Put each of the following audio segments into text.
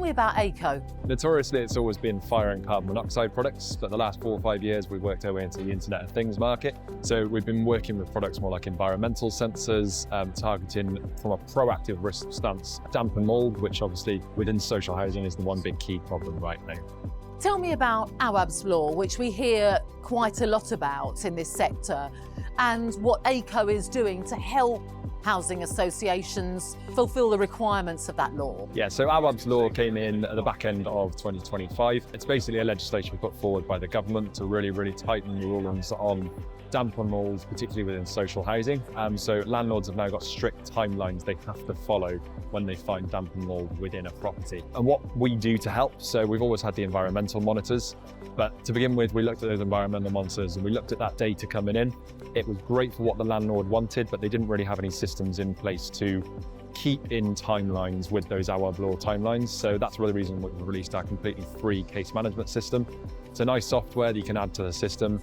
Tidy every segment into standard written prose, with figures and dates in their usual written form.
me about Aico. Notoriously, it's always been fire and carbon monoxide products, but the last 4 or 5 years, we've worked our way into the Internet of Things market. So we've been working with products more like environmental sensors, targeting from a proactive risk stance, damp and mould, which obviously within social housing is the one big key problem right now. Tell me about Awaab's law, which we hear quite a lot about in this sector, and what Aico is doing to help housing associations fulfil the requirements of that law. Yeah, so Awaab's law came in at the back end of 2025. It's basically a legislation put forward by the government to really tighten the rulings on damp and mould, particularly within social housing. So landlords have now got strict timelines they have to follow when they find damp and mould within a property. And what we do to help, so we've always had the environmental monitors, but to begin with, we looked at those environmental monitors and we looked at that data coming in. It was great for what the landlord wanted, but they didn't really have any systems in place to keep in timelines with those Awaab law timelines. So that's really the reason we've released our completely free case management system. It's a nice software that you can add to the system.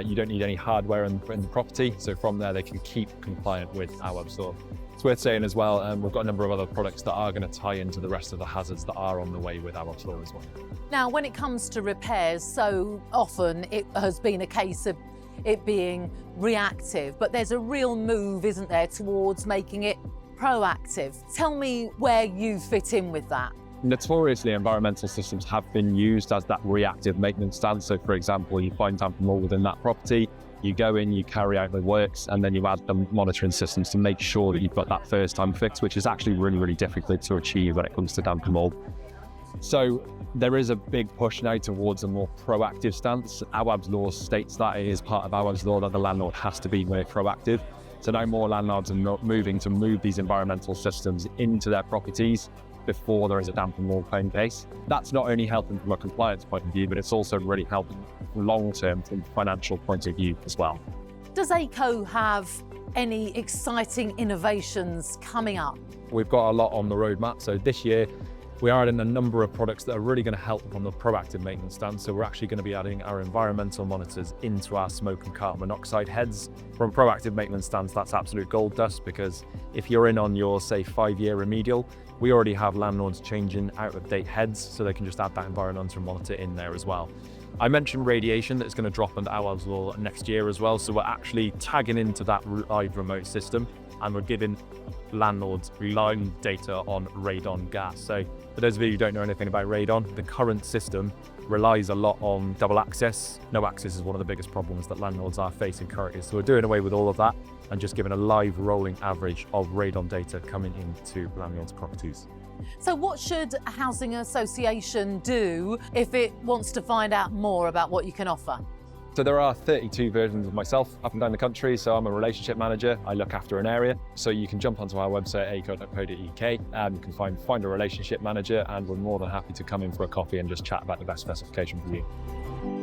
You don't need any hardware in the property. So from there, they can keep compliant with Awaab's law. It's worth saying as well, we've got a number of other products that are going to tie into the rest of the hazards that are on the way with Awaab's law as well. Now, when it comes to repairs, so often it has been a case of it being reactive, but there's a real move, isn't there, towards making it proactive. Tell me where you fit in with that. Notoriously, environmental systems have been used as that reactive maintenance stance. So for example, you find damp and mould within that property, you go in, you carry out the works, and then you add the monitoring systems to make sure that you've got that first time fix, which is actually really difficult to achieve when it comes to damp and mould. So there is a big push now towards a more proactive stance. Awaab's law states that it is part of Awaab's law that the landlord has to be more proactive. So now more landlords are moving to move these environmental systems into their properties before there is a damp and mould claim case. That's not only helping from a compliance point of view, but it's also really helping long-term from a financial point of view as well. Does Aico have any exciting innovations coming up? We've got a lot on the roadmap. So this year, we are adding a number of products that are really going to help on the proactive maintenance stance. So we're actually going to be adding our environmental monitors into our smoke and carbon monoxide heads. From proactive maintenance stance, that's absolute gold dust, because if you're in on your, say, 5-year remedial, we already have landlords changing out-of-date heads, so they can just add that environmental monitor in there as well. I mentioned radiation that's going to drop under Awaab's law next year as well. So we're actually tagging into that live remote system, and we're giving landlords live data on radon gas. So for those of you who don't know anything about radon, the current system relies a lot on double access. No access is one of the biggest problems that landlords are facing currently. So we're doing away with all of that and just giving a live rolling average of radon data coming into landlords' properties. So what should a housing association do if it wants to find out more about what you can offer? So there are 32 versions of myself up and down the country. So I'm a relationship manager. I look after an area. So you can jump onto our website, aico.co.uk, and you can find a relationship manager, and we're more than happy to come in for a coffee and just chat about the best specification for you.